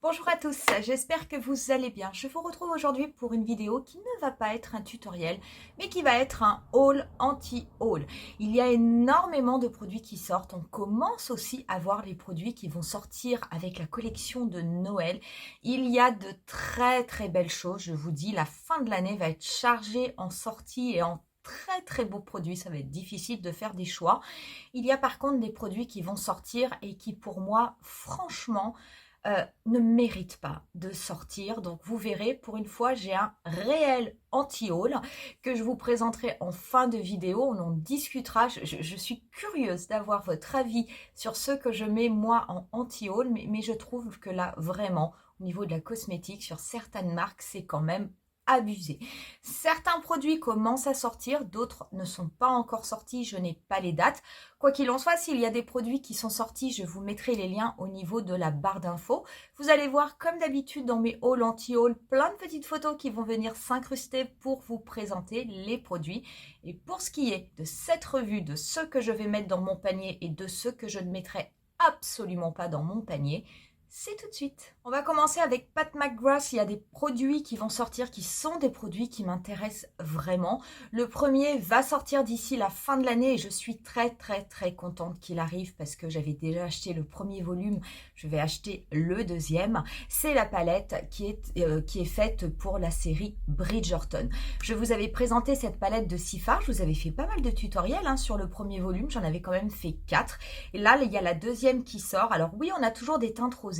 Bonjour à tous, j'espère que vous allez bien. Je vous retrouve aujourd'hui pour une vidéo qui ne va pas être un tutoriel, mais qui va être un haul anti-haul. Il y a énormément de produits qui sortent. On commence aussi à voir les produits qui vont sortir avec la collection de Noël. Il y a de très très belles choses. Je vous dis, la fin de l'année va être chargée en sorties et en très beaux produits. Ça va être difficile de faire des choix. Il y a par contre des produits qui vont sortir et qui pour moi, franchement, ne mérite pas de sortir. Donc vous verrez, pour une fois, j'ai un réel anti-haul que je vous présenterai en fin de vidéo. On en discutera. Je suis curieuse d'avoir votre avis sur ce que je mets moi en anti-haul, mais je trouve que là, vraiment, au niveau de la cosmétique, sur certaines marques, c'est quand même abusé. Certains produits commencent à sortir, d'autres ne sont pas encore sortis, je n'ai pas les dates. Quoi qu'il en soit, s'il y a des produits qui sont sortis, je vous mettrai les liens au niveau de la barre d'infos. Vous allez voir, comme d'habitude, dans mes hauls anti-haul, plein de petites photos qui vont venir s'incruster pour vous présenter les produits. Et pour ce qui est de cette revue, de ce que je vais mettre dans mon panier et de ce que je ne mettrai absolument pas dans mon panier, c'est tout de suite. On va commencer avec Pat McGrath. Il y a des produits qui vont sortir qui sont des produits qui m'intéressent vraiment. Le premier va sortir d'ici la fin de l'année et je suis très contente qu'il arrive parce que j'avais déjà acheté le premier volume. Je vais acheter le deuxième. C'est la palette qui est faite pour la série Bridgerton. Je vous avais présenté cette palette de 6 fards. Je vous avais fait pas mal de tutoriels sur le premier volume. J'en avais quand même fait 4. Et là, il y a la deuxième qui sort. Alors oui, on a toujours des teintes rosées.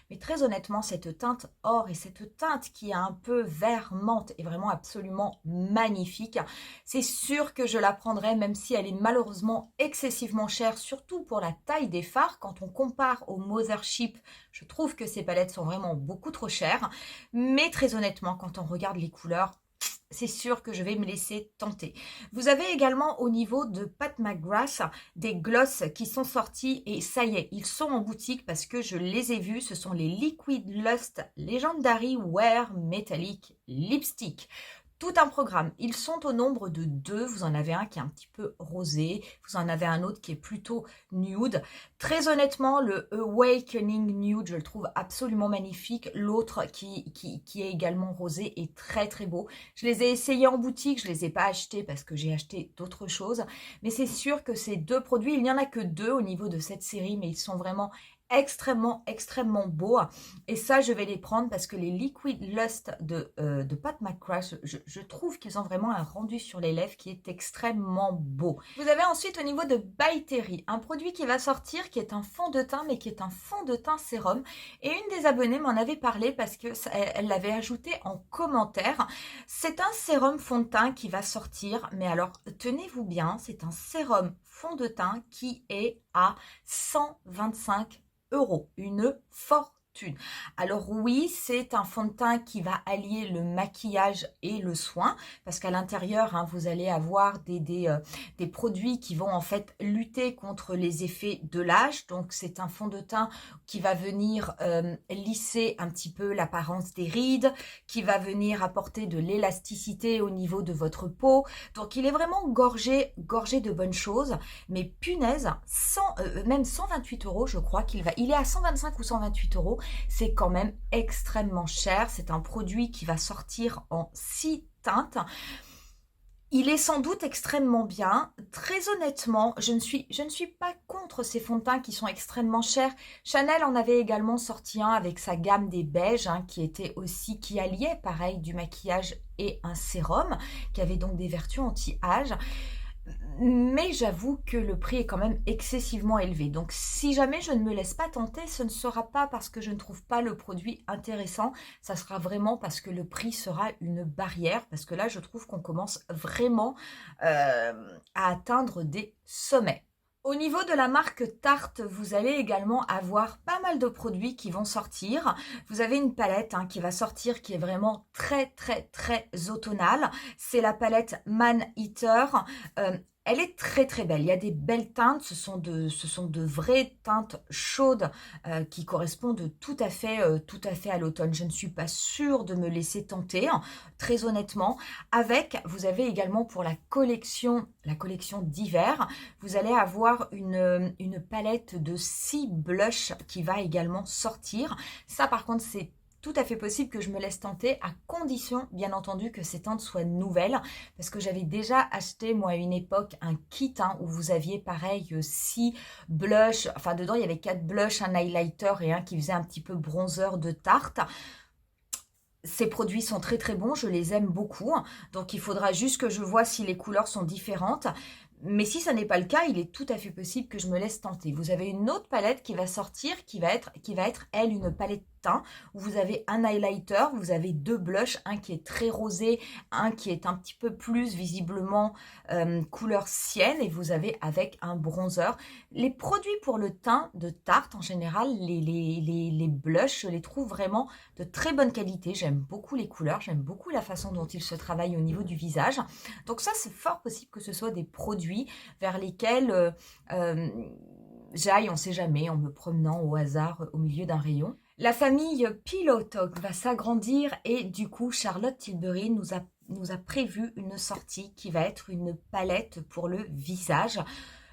Mais très honnêtement, cette teinte or et cette teinte qui est un peu vert menthe est vraiment absolument magnifique. C'est sûr que je la prendrai, même si elle est malheureusement excessivement chère, surtout pour la taille des fards. Quand on compare au Mothership, je trouve que ces palettes sont vraiment beaucoup trop chères. Mais très honnêtement, quand on regarde les couleurs, c'est sûr que je vais me laisser tenter. Vous avez également au niveau de Pat McGrath des gloss qui sont sortis et ça y est, ils sont en boutique parce que je les ai vus. Ce sont les Liquid Lust Legendary Wear Metallic Lipstick. Tout un programme. Ils sont au nombre de 2. Vous en avez un qui est un petit peu rosé. Vous en avez un autre qui est plutôt nude. Très honnêtement, le Awakening Nude, je le trouve absolument magnifique. L'autre qui est également rosé est très beau. Je les ai essayés en boutique. Je les ai pas achetés parce que j'ai acheté d'autres choses. Mais c'est sûr que ces deux produits, il n'y en a que 2 au niveau de cette série, mais ils sont vraiment extrêmement beaux. Et ça, je vais les prendre parce que les Liquid Lust de Pat McGrath, je trouve qu'ils ont vraiment un rendu sur les lèvres qui est extrêmement beau. Vous avez ensuite au niveau de By Terry, un produit qui va sortir, qui est un fond de teint, mais qui est un fond de teint sérum. Et une des abonnées m'en avait parlé parce que elle l'avait ajouté en commentaire. C'est un sérum fond de teint qui va sortir, mais alors tenez-vous bien, c'est un sérum fond de teint qui est à 125 €, une fortune. Alors oui, c'est un fond de teint qui va allier le maquillage et le soin, parce qu'à l'intérieur, vous allez avoir des produits qui vont en fait lutter contre les effets de l'âge. Donc c'est un fond de teint qui va venir lisser un petit peu l'apparence des rides, qui va venir apporter de l'élasticité au niveau de votre peau. Donc il est vraiment gorgé de bonnes choses. Mais punaise, même 128 €, je crois qu'il va. Il est à 125 ou 128 €. C'est quand même extrêmement cher. C'est un produit qui va sortir en 6 teintes. Il est sans doute extrêmement bien. Très honnêtement, je ne suis pas contre ces fonds de teint qui sont extrêmement chers. Chanel en avait également sorti un avec sa gamme des beiges, qui alliait pareil du maquillage et un sérum, qui avait donc des vertus anti-âge. Mais j'avoue que le prix est quand même excessivement élevé. Donc si jamais je ne me laisse pas tenter, ce ne sera pas parce que je ne trouve pas le produit intéressant. Ça sera vraiment parce que le prix sera une barrière. Parce que là, je trouve qu'on commence vraiment à atteindre des sommets. Au niveau de la marque Tarte, vous allez également avoir pas mal de produits qui vont sortir. Vous avez une palette qui va sortir qui est vraiment très automnale. C'est la palette Man Eater. Elle est très très belle. Il y a des belles teintes. Ce sont de vraies teintes chaudes qui correspondent tout à fait à l'automne. Je ne suis pas sûre de me laisser tenter, hein, très honnêtement. Vous avez également pour la collection d'hiver, vous allez avoir une palette de 6 blushs qui va également sortir. Ça, par contre, c'est tout à fait possible que je me laisse tenter, à condition, bien entendu, que ces teintes soient nouvelles, parce que j'avais déjà acheté, moi, à une époque, un kit hein, où vous aviez, pareil, 6 blushs, enfin, dedans, il y avait 4 blushs, un highlighter et un qui faisait un petit peu bronzer de Tarte. Ces produits sont très très bons, je les aime beaucoup, donc il faudra juste que je vois si les couleurs sont différentes. Mais si ça n'est pas le cas, il est tout à fait possible que je me laisse tenter. Vous avez une autre palette qui va sortir, qui va être elle, une palette teint, où vous avez un highlighter, vous avez 2 blushs, un qui est très rosé, un qui est un petit peu plus visiblement couleur sienne, et vous avez avec un bronzer. Les produits pour le teint de Tarte, en général, les blushs, je les trouve vraiment de très bonne qualité. J'aime beaucoup les couleurs, j'aime beaucoup la façon dont ils se travaillent au niveau du visage. Donc ça, c'est fort possible que ce soit des produits vers lesquels j'aille, on ne sait jamais, en me promenant au hasard au milieu d'un rayon. La famille Pillow Talk va s'agrandir et du coup, Charlotte Tilbury nous a prévu une sortie qui va être une palette pour le visage.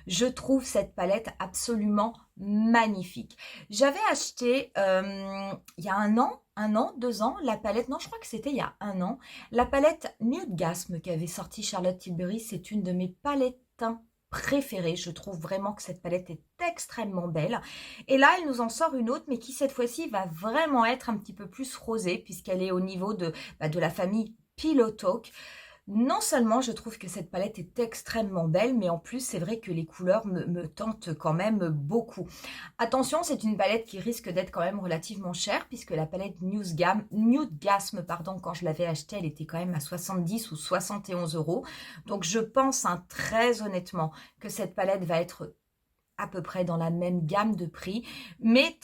Je trouve cette palette absolument magnifique. J'avais acheté il y a un an, 2 ans, la palette, non je crois que c'était il y a un an, la palette Nude Gasm qu'avait sorti Charlotte Tilbury. C'est une de mes palettes teints préférée. Je trouve vraiment que cette palette est extrêmement belle. Et là, elle nous en sort une autre, mais qui cette fois-ci va vraiment être un petit peu plus rosée, puisqu'elle est au niveau de la famille Pillow Talk. Non seulement je trouve que cette palette est extrêmement belle, mais en plus c'est vrai que les couleurs me tentent quand même beaucoup. Attention, c'est une palette qui risque d'être quand même relativement chère, puisque la palette Nude Gasm, pardon, quand je l'avais achetée, elle était quand même à 70 ou 71 euros. Donc je pense hein, très honnêtement que cette palette va être à peu près dans la même gamme de prix, mais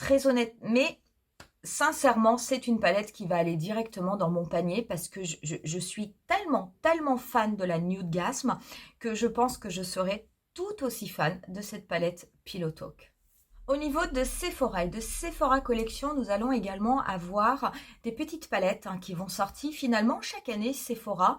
sincèrement, c'est une palette qui va aller directement dans mon panier parce que je suis tellement fan de la Nude Gasm que je pense que je serai tout aussi fan de cette palette Pillow Talk. Au niveau de Sephora et de Sephora Collection, nous allons également avoir des petites palettes hein, qui vont sortir. Finalement, chaque année, Sephora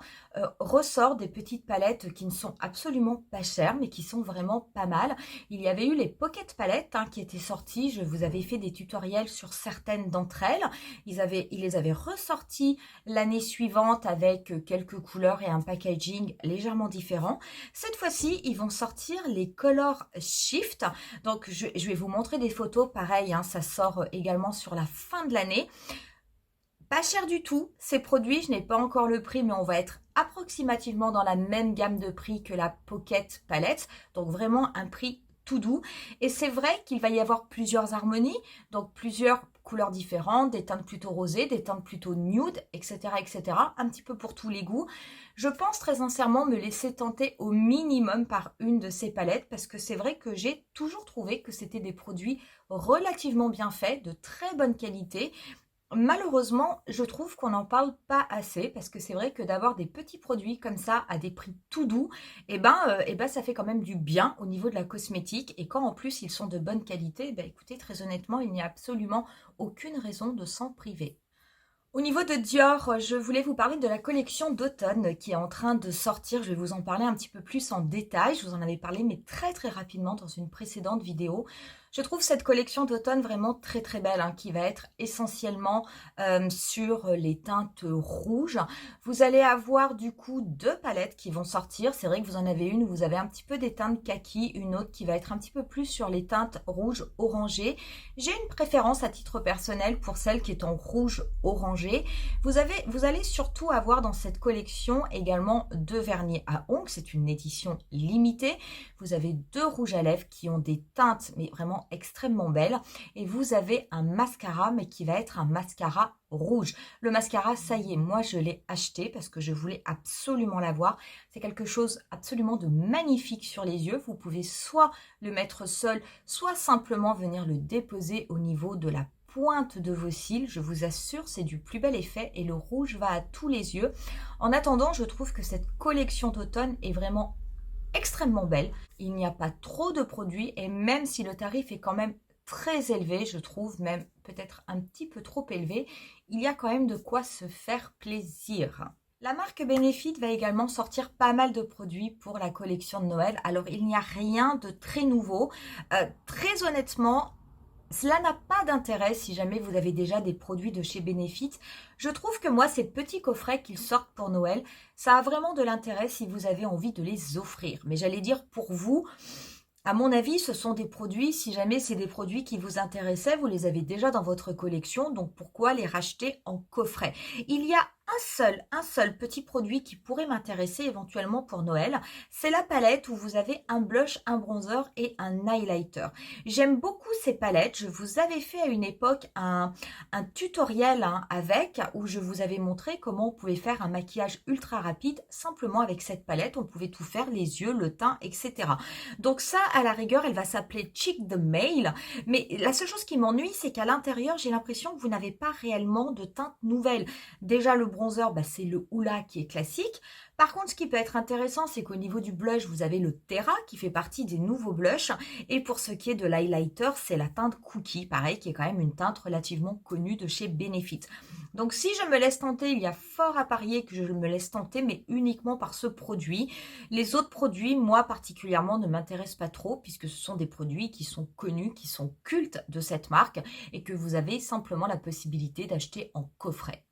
ressort des petites palettes qui ne sont absolument pas chères, mais qui sont vraiment pas mal. Il y avait eu les Pocket Palettes hein, qui étaient sorties. Je vous avais fait des tutoriels sur certaines d'entre elles. Ils les avaient ressorties l'année suivante avec quelques couleurs et un packaging légèrement différent. Cette fois-ci, ils vont sortir les Color Shift. Donc, je vais vous montrer des photos, pareil, hein, ça sort également sur la fin de l'année. Pas cher du tout, ces produits, je n'ai pas encore le prix, mais on va être approximativement dans la même gamme de prix que la Pocket Palette, donc vraiment un prix tout doux. Et c'est vrai qu'il va y avoir plusieurs harmonies, donc plusieurs couleurs différentes, des teintes plutôt rosées, des teintes plutôt nude, etc., etc., un petit peu pour tous les goûts. Je pense très sincèrement me laisser tenter au minimum par une de ces palettes, parce que c'est vrai que j'ai toujours trouvé que c'était des produits relativement bien faits, de très bonne qualité. Malheureusement, je trouve qu'on n'en parle pas assez, parce que c'est vrai que d'avoir des petits produits comme ça à des prix tout doux, ça fait quand même du bien au niveau de la cosmétique. Et quand en plus ils sont de bonne qualité, écoutez, très honnêtement, il n'y a absolument aucune raison de s'en priver. Au niveau de Dior, je voulais vous parler de la collection d'automne qui est en train de sortir. Je vais vous en parler un petit peu plus en détail. Je vous en avais parlé, mais très rapidement dans une précédente vidéo. Je trouve cette collection d'automne vraiment très belle, hein, qui va être essentiellement sur les teintes rouges. Vous allez avoir du coup 2 palettes qui vont sortir. C'est vrai que vous en avez une où vous avez un petit peu des teintes kaki, une autre qui va être un petit peu plus sur les teintes rouge orangé. J'ai une préférence à titre personnel pour celle qui est en rouge orangé. Vous allez surtout avoir dans cette collection également 2 vernis à ongles. C'est une édition limitée. Vous avez 2 rouges à lèvres qui ont des teintes mais vraiment extrêmement belle, et vous avez un mascara mais qui va être un mascara rouge. Le mascara, ça y est, moi je l'ai acheté parce que je voulais absolument l'avoir. C'est quelque chose absolument de magnifique sur les yeux. Vous pouvez soit le mettre seul, soit simplement venir le déposer au niveau de la pointe de vos cils. Je vous assure, c'est du plus bel effet et le rouge va à tous les yeux. En attendant, je trouve que cette collection d'automne est vraiment extrêmement belle. Il n'y a pas trop de produits et même si le tarif est quand même très élevé, je trouve même peut-être un petit peu trop élevé, il y a quand même de quoi se faire plaisir. La marque Benefit va également sortir pas mal de produits pour la collection de Noël. Alors, il n'y a rien de très nouveau. Très honnêtement, cela n'a pas d'intérêt si jamais vous avez déjà des produits de chez Benefit. Je trouve que moi, ces petits coffrets qu'ils sortent pour Noël, ça a vraiment de l'intérêt si vous avez envie de les offrir. Mais j'allais dire pour vous, à mon avis, ce sont des produits, si jamais c'est des produits qui vous intéressaient, vous les avez déjà dans votre collection, donc pourquoi les racheter en coffret? Il y a un seul petit produit qui pourrait m'intéresser éventuellement pour Noël, c'est la palette où vous avez un blush, un bronzer et un highlighter. J'aime beaucoup ces palettes, je vous avais fait à une époque un tutoriel avec, où je vous avais montré comment on pouvait faire un maquillage ultra rapide simplement avec cette palette, on pouvait tout faire, les yeux, le teint, etc. Donc ça, à la rigueur, elle va s'appeler Cheek the Male, mais la seule chose qui m'ennuie, c'est qu'à l'intérieur, j'ai l'impression que vous n'avez pas réellement de teinte nouvelle. Déjà, le bronzer, c'est le Hoola qui est classique. Par contre, ce qui peut être intéressant, c'est qu'au niveau du blush, vous avez le Terra qui fait partie des nouveaux blushs. Et pour ce qui est de l'highlighter, c'est la teinte Cookie, pareil, qui est quand même une teinte relativement connue de chez Benefit. Donc si je me laisse tenter, il y a fort à parier que je me laisse tenter, mais uniquement par ce produit. Les autres produits, moi particulièrement, ne m'intéressent pas trop, puisque ce sont des produits qui sont connus, qui sont cultes de cette marque, et que vous avez simplement la possibilité d'acheter en coffret.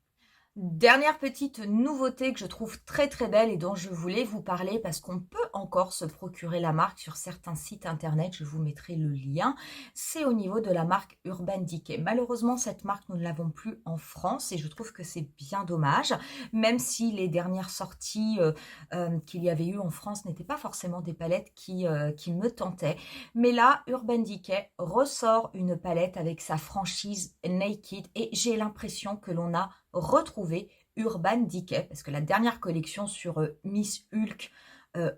Dernière petite nouveauté que je trouve très très belle et dont je voulais vous parler parce qu'on peut encore se procurer la marque sur certains sites internet, je vous mettrai le lien, c'est au niveau de la marque Urban Decay. Malheureusement, cette marque, nous ne l'avons plus en France et je trouve que c'est bien dommage, même si les dernières sorties qu'il y avait eu en France n'étaient pas forcément des palettes qui me tentaient. Mais là, Urban Decay ressort une palette avec sa franchise Naked et j'ai l'impression que l'on a retrouver Urban Decay, parce que la dernière collection sur Miss Hulk,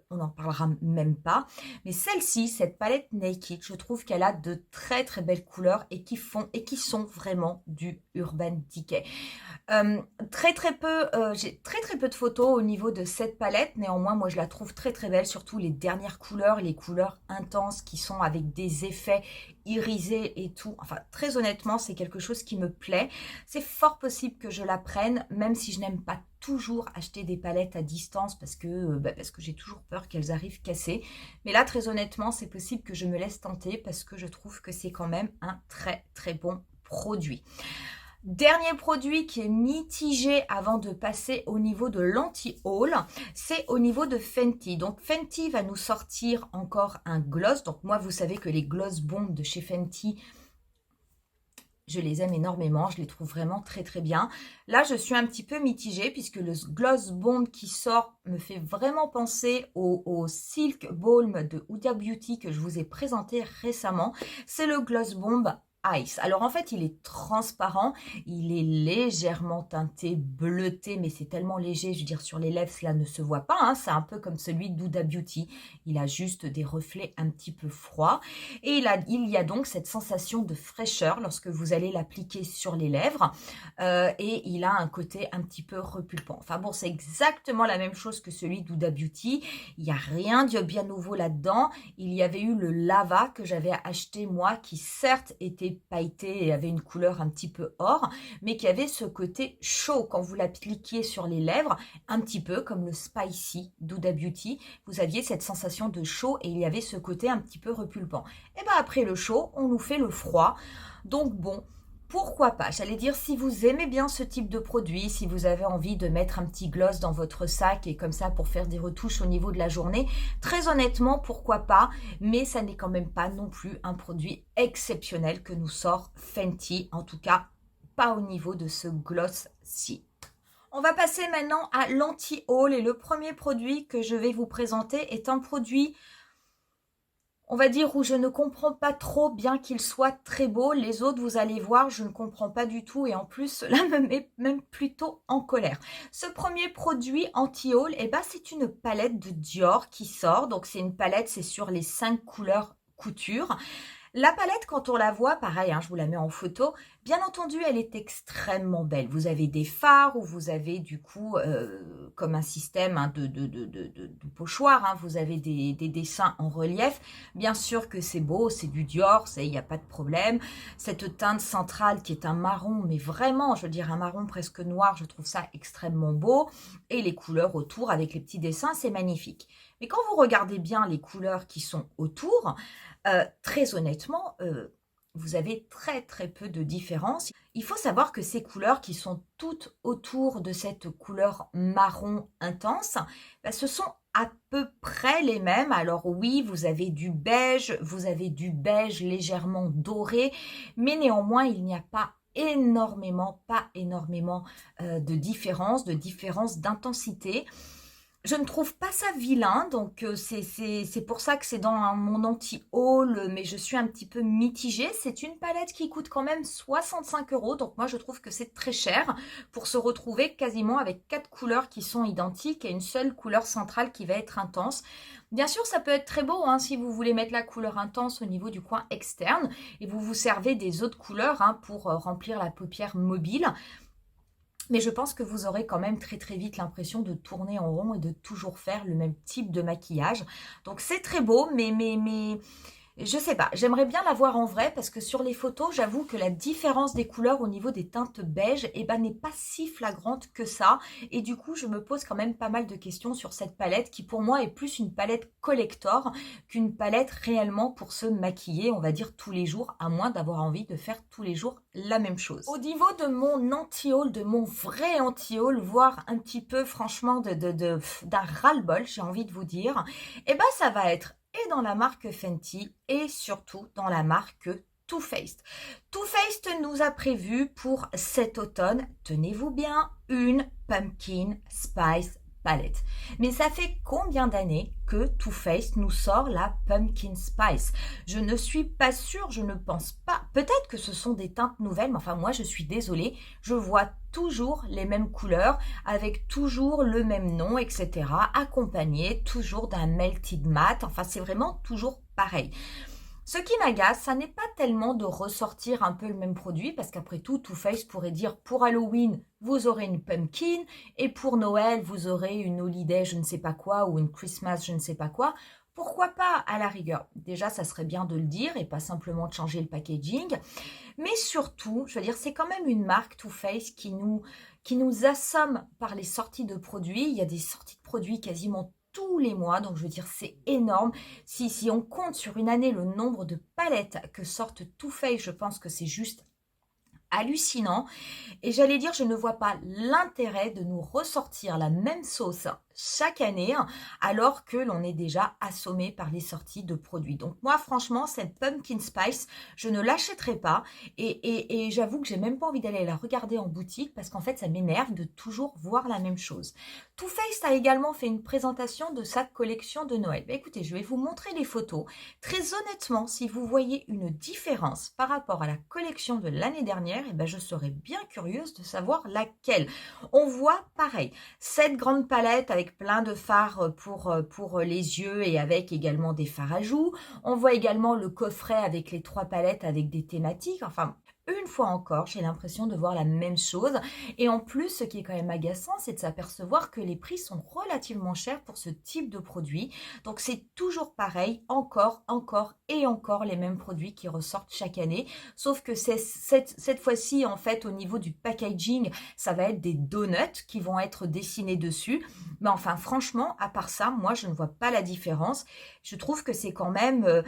on n'en parlera même pas. Mais celle-ci, cette palette Naked, je trouve qu'elle a de très très belles couleurs et qui sont vraiment du Urban Decay. J'ai très très peu de photos au niveau de cette palette, néanmoins moi je la trouve très très belle, surtout les dernières couleurs, les couleurs intenses qui sont avec des effets irisés et tout. Enfin très honnêtement c'est quelque chose qui me plaît. C'est fort possible que je la prenne, même si je n'aime pas toujours acheter des palettes à distance parce que j'ai toujours peur qu'elles arrivent cassées. Mais là très honnêtement c'est possible que je me laisse tenter parce que je trouve que c'est quand même un très très bon produit. Dernier produit qui est mitigé avant de passer au niveau de l'anti-haul, c'est au niveau de Fenty. Donc Fenty va nous sortir encore un gloss. Donc moi, vous savez que les gloss bombs de chez Fenty, je les aime énormément, je les trouve vraiment très très bien. Là, je suis un petit peu mitigée puisque le gloss bomb qui sort me fait vraiment penser au Silk Balm de Huda Beauty que je vous ai présenté récemment. C'est le gloss bomb Ice. Alors en fait, il est transparent, il est légèrement teinté bleuté, mais c'est tellement léger, je veux dire sur les lèvres, cela ne se voit pas, hein. C'est un peu comme celui d'Huda Beauty, il a juste des reflets un petit peu froids. Et il y a donc cette sensation de fraîcheur lorsque vous allez l'appliquer sur les lèvres, et il a un côté un petit peu repulpant. Enfin bon, c'est exactement la même chose que celui d'Huda Beauty, il n'y a rien de bien nouveau là-dedans. Il y avait eu le Lava que j'avais acheté moi, qui certes était pailleté et avait une couleur un petit peu or, mais qui avait ce côté chaud quand vous l'appliquiez sur les lèvres, un petit peu comme le Spicy d'Huda Beauty. Vous aviez cette sensation de chaud et il y avait ce côté un petit peu repulpant. Et bien après le chaud, on nous fait le froid. Donc bon, pourquoi pas? J'allais dire, si vous aimez bien ce type de produit, si vous avez envie de mettre un petit gloss dans votre sac et comme ça pour faire des retouches au niveau de la journée, très honnêtement, pourquoi pas? Mais ça n'est quand même pas non plus un produit exceptionnel que nous sort Fenty, en tout cas pas au niveau de ce gloss-ci. On va passer maintenant à l'anti-haul et le premier produit que je vais vous présenter est un produit, on va dire, où je ne comprends pas trop, bien qu'il soit très beau. Les autres, vous allez voir, je ne comprends pas du tout et en plus, cela me met même plutôt en colère. Ce premier produit anti-haul, c'est une palette de Dior qui sort. Donc, c'est une palette, c'est sur les 5 couleurs couture. La palette, quand on la voit, pareil, hein, je vous la mets en photo, bien entendu, elle est extrêmement belle. Vous avez des phares où vous avez du coup, comme un système hein, de pochoir, hein, vous avez des dessins en relief. Bien sûr que c'est beau, c'est du Dior, il n'y a pas de problème. Cette teinte centrale qui est un marron, mais vraiment, je veux dire un marron presque noir, je trouve ça extrêmement beau. Et les couleurs autour avec les petits dessins, c'est magnifique. Mais quand vous regardez bien les couleurs qui sont autour, très honnêtement, vous avez très peu de différence. Il faut savoir que ces couleurs qui sont toutes autour de cette couleur marron intense, bah, ce sont à peu près les mêmes. Alors oui, vous avez du beige légèrement doré, mais néanmoins, il n'y a pas énormément de différence d'intensité. Je ne trouve pas ça vilain, donc c'est pour ça que c'est dans mon anti-haul, mais je suis un petit peu mitigée. C'est une palette qui coûte quand même 65 €, donc moi je trouve que c'est très cher pour se retrouver quasiment avec 4 couleurs qui sont identiques et une seule couleur centrale qui va être intense. Bien sûr, ça peut être très beau hein, si vous voulez mettre la couleur intense au niveau du coin externe et vous vous servez des autres couleurs hein, pour remplir la paupière mobile. Mais je pense que vous aurez quand même très vite l'impression de tourner en rond et de toujours faire le même type de maquillage. Donc c'est très beau, mais je sais pas, j'aimerais bien la voir en vrai parce que sur les photos, j'avoue que la différence des couleurs au niveau des teintes beige n'est pas si flagrante que ça. Et du coup, je me pose quand même pas mal de questions sur cette palette qui pour moi est plus une palette collector qu'une palette réellement pour se maquiller, on va dire tous les jours, à moins d'avoir envie de faire tous les jours la même chose. Au niveau de mon anti-haul, de mon vrai anti-haul, voire un petit peu franchement d'un ras-le-bol, j'ai envie de vous dire, ça va être et dans la marque Fenty et surtout dans la marque Too Faced. Too Faced nous a prévu pour cet automne, tenez-vous bien, une Pumpkin Spice Palette. Mais ça fait combien d'années que Too Faced nous sort la Pumpkin Spice? Je ne suis pas sûre, je ne pense pas. Peut-être que ce sont des teintes nouvelles, mais enfin moi je suis désolée, je vois toujours les mêmes couleurs, avec toujours le même nom, etc. accompagné toujours d'un melted matte. Enfin c'est vraiment toujours pareil. Ce qui m'agace, ça n'est pas tellement de ressortir un peu le même produit, parce qu'après tout, Too Faced pourrait dire pour Halloween, vous aurez une pumpkin, et pour Noël, vous aurez une holiday je ne sais pas quoi, ou une Christmas je ne sais pas quoi. Pourquoi pas à la rigueur? Déjà, ça serait bien de le dire et pas simplement de changer le packaging. Mais surtout, je veux dire, c'est quand même une marque Too Faced qui nous assomme par les sorties de produits. Il y a des sorties de produits quasiment tous les mois, donc je veux dire c'est énorme. Si on compte sur une année le nombre de palettes que sortent Too Faced, je pense que c'est juste hallucinant. Et j'allais dire, je ne vois pas l'intérêt de nous ressortir la même sauce chaque année, alors que l'on est déjà assommé par les sorties de produits. Donc moi, franchement, cette Pumpkin Spice, je ne l'achèterai pas. Et j'avoue que j'ai même pas envie d'aller la regarder en boutique parce qu'en fait, ça m'énerve de toujours voir la même chose. Too Faced a également fait une présentation de sa collection de Noël. Écoutez, je vais vous montrer les photos. Très honnêtement, si vous voyez une différence par rapport à la collection de l'année dernière, je serais bien curieuse de savoir laquelle. On voit pareil, cette grande palette avec plein de fards pour les yeux et avec également des fards à joues. On voit également le coffret avec les 3 palettes avec des thématiques. Enfin, une fois encore, j'ai l'impression de voir la même chose. Et en plus, ce qui est quand même agaçant, c'est de s'apercevoir que les prix sont relativement chers pour ce type de produit. Donc, c'est toujours pareil, encore les mêmes produits qui ressortent chaque année. Sauf que cette fois-ci, en fait, au niveau du packaging, ça va être des donuts qui vont être dessinés dessus. Mais enfin, franchement, à part ça, moi, je ne vois pas la différence. Je trouve que c'est quand même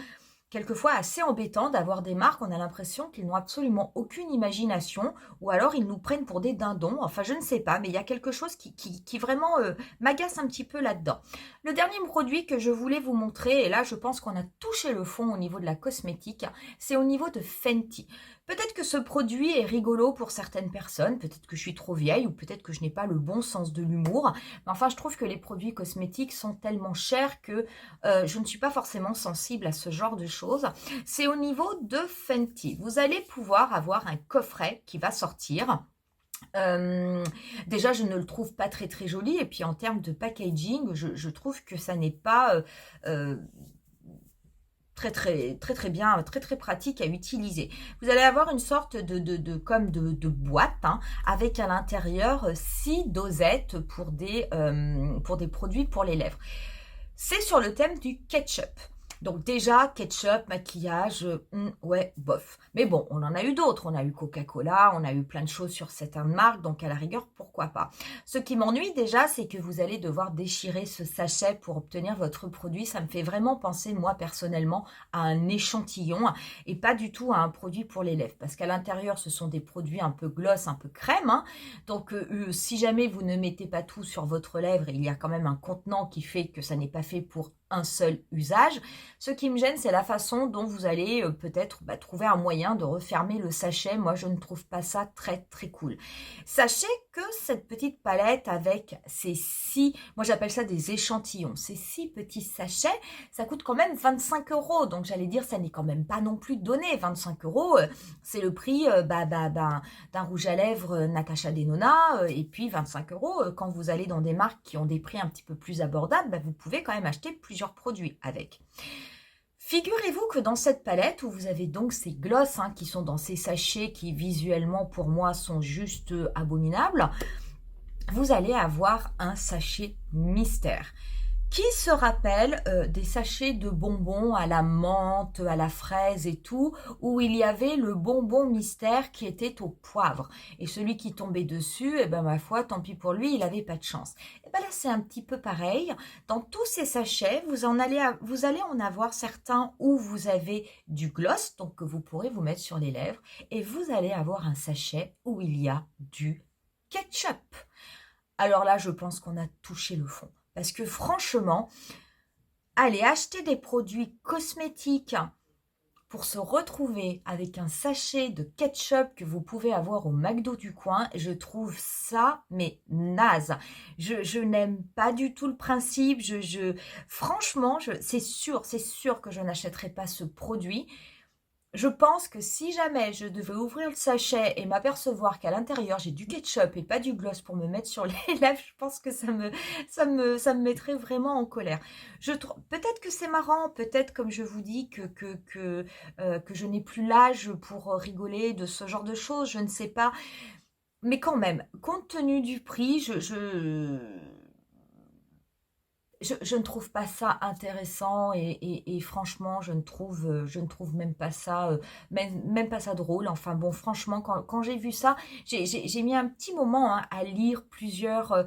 quelquefois assez embêtant d'avoir des marques, on a l'impression qu'ils n'ont absolument aucune imagination, ou alors ils nous prennent pour des dindons, enfin je ne sais pas, mais il y a quelque chose qui vraiment m'agace un petit peu là-dedans. Le dernier produit que je voulais vous montrer, et là je pense qu'on a touché le fond au niveau de la cosmétique, c'est au niveau de Fenty. Peut-être que ce produit est rigolo pour certaines personnes, peut-être que je suis trop vieille, ou peut-être que je n'ai pas le bon sens de l'humour, mais enfin je trouve que les produits cosmétiques sont tellement chers que je ne suis pas forcément sensible à ce genre de choses. C'est au niveau de Fenty. Vous allez pouvoir avoir un coffret qui va sortir. Déjà, je ne le trouve pas très joli. Et puis, en termes de packaging, je trouve que ça n'est pas très bien, très pratique à utiliser. Vous allez avoir une sorte de boîte, hein, avec à l'intérieur 6 dosettes pour des produits pour les lèvres. C'est sur le thème du ketchup. Donc déjà, ketchup, maquillage, ouais, bof. Mais bon, on en a eu d'autres. On a eu Coca-Cola, on a eu plein de choses sur certaines marques, donc à la rigueur, pourquoi pas. Ce qui m'ennuie déjà, c'est que vous allez devoir déchirer ce sachet pour obtenir votre produit. Ça me fait vraiment penser, moi, personnellement, à un échantillon et pas du tout à un produit pour les lèvres. Parce qu'à l'intérieur, ce sont des produits un peu gloss, un peu crème, hein. Donc, si jamais vous ne mettez pas tout sur votre lèvre, il y a quand même un contenant qui fait que ça n'est pas fait pour un seul usage. Ce qui me gêne, c'est la façon dont vous allez peut-être trouver un moyen de refermer le sachet. Moi, je ne trouve pas ça très cool. Sachez que cette petite palette avec ces 6, moi j'appelle ça des échantillons, ces 6 petits sachets, ça coûte quand même 25 €. Donc j'allais dire, ça n'est quand même pas non plus donné. 25 €, c'est le prix d'un rouge à lèvres Natasha Denona. Et puis 25 € quand vous allez dans des marques qui ont des prix un petit peu plus abordables, vous pouvez quand même acheter plusieurs produits avec. Figurez-vous que dans cette palette, où vous avez donc ces glosses, hein, qui sont dans ces sachets qui visuellement pour moi sont juste abominables, vous allez avoir un sachet mystère. Qui se rappelle des sachets de bonbons à la menthe, à la fraise et tout, où il y avait le bonbon mystère qui était au poivre. Et celui qui tombait dessus, eh ben ma foi, tant pis pour lui, il n'avait pas de chance. Et ben là, c'est un petit peu pareil. Dans tous ces sachets, vous allez en avoir certains où vous avez du gloss, donc que vous pourrez vous mettre sur les lèvres, et vous allez avoir un sachet où il y a du ketchup. Alors là, je pense qu'on a touché le fond. Parce que franchement, aller acheter des produits cosmétiques pour se retrouver avec un sachet de ketchup que vous pouvez avoir au McDo du coin, je trouve ça, mais naze. Je n'aime pas du tout le principe. Franchement, c'est sûr que je n'achèterai pas ce produit. Je pense que si jamais je devais ouvrir le sachet et m'apercevoir qu'à l'intérieur j'ai du ketchup et pas du gloss pour me mettre sur les lèvres, je pense que ça me mettrait vraiment en colère. Peut-être que c'est marrant, peut-être comme je vous dis que je n'ai plus l'âge pour rigoler de ce genre de choses, je ne sais pas. Mais quand même, compte tenu du prix, je ne trouve pas ça intéressant et franchement, je ne trouve même pas ça, même pas ça drôle. Enfin bon, franchement, quand j'ai vu ça, j'ai mis un petit moment, hein, à lire plusieurs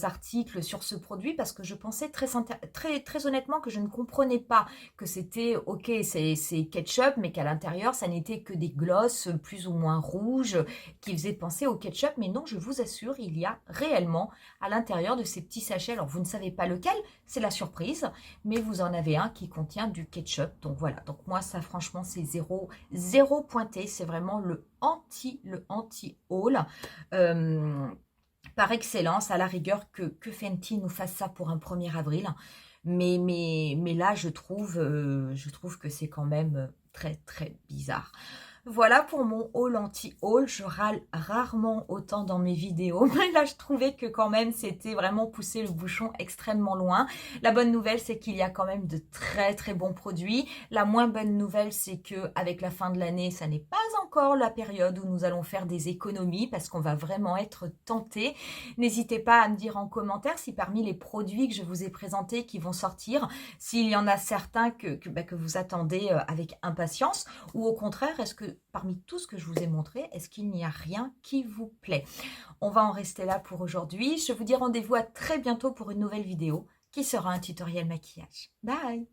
articles sur ce produit parce que je pensais très honnêtement que je ne comprenais pas que c'était, ok, c'est ketchup, mais qu'à l'intérieur, ça n'était que des glosses plus ou moins rouges qui faisaient penser au ketchup. Mais non, je vous assure, il y a réellement à l'intérieur de ces petits sachets, alors vous ne savez pas lequel, c'est la surprise, mais vous en avez un qui contient du ketchup. Donc voilà, donc moi ça franchement c'est zéro pointé, c'est vraiment le anti-haul. Par excellence, à la rigueur que Fenty nous fasse ça pour un 1er avril. Mais là, je trouve que c'est quand même très bizarre. Voilà pour mon haul anti-haul. Je râle rarement autant dans mes vidéos. Mais là, je trouvais que quand même, c'était vraiment pousser le bouchon extrêmement loin. La bonne nouvelle, c'est qu'il y a quand même de très bons produits. La moins bonne nouvelle, c'est que avec la fin de l'année, ça n'est pas encore la période où nous allons faire des économies parce qu'on va vraiment être tentés. N'hésitez pas à me dire en commentaire si parmi les produits que je vous ai présentés qui vont sortir, s'il y en a certains que vous attendez avec impatience ou au contraire, est-ce que parmi tout ce que je vous ai montré, est-ce qu'il n'y a rien qui vous plaît? On va en rester là pour aujourd'hui. Je vous dis rendez-vous à très bientôt pour une nouvelle vidéo qui sera un tutoriel maquillage. Bye!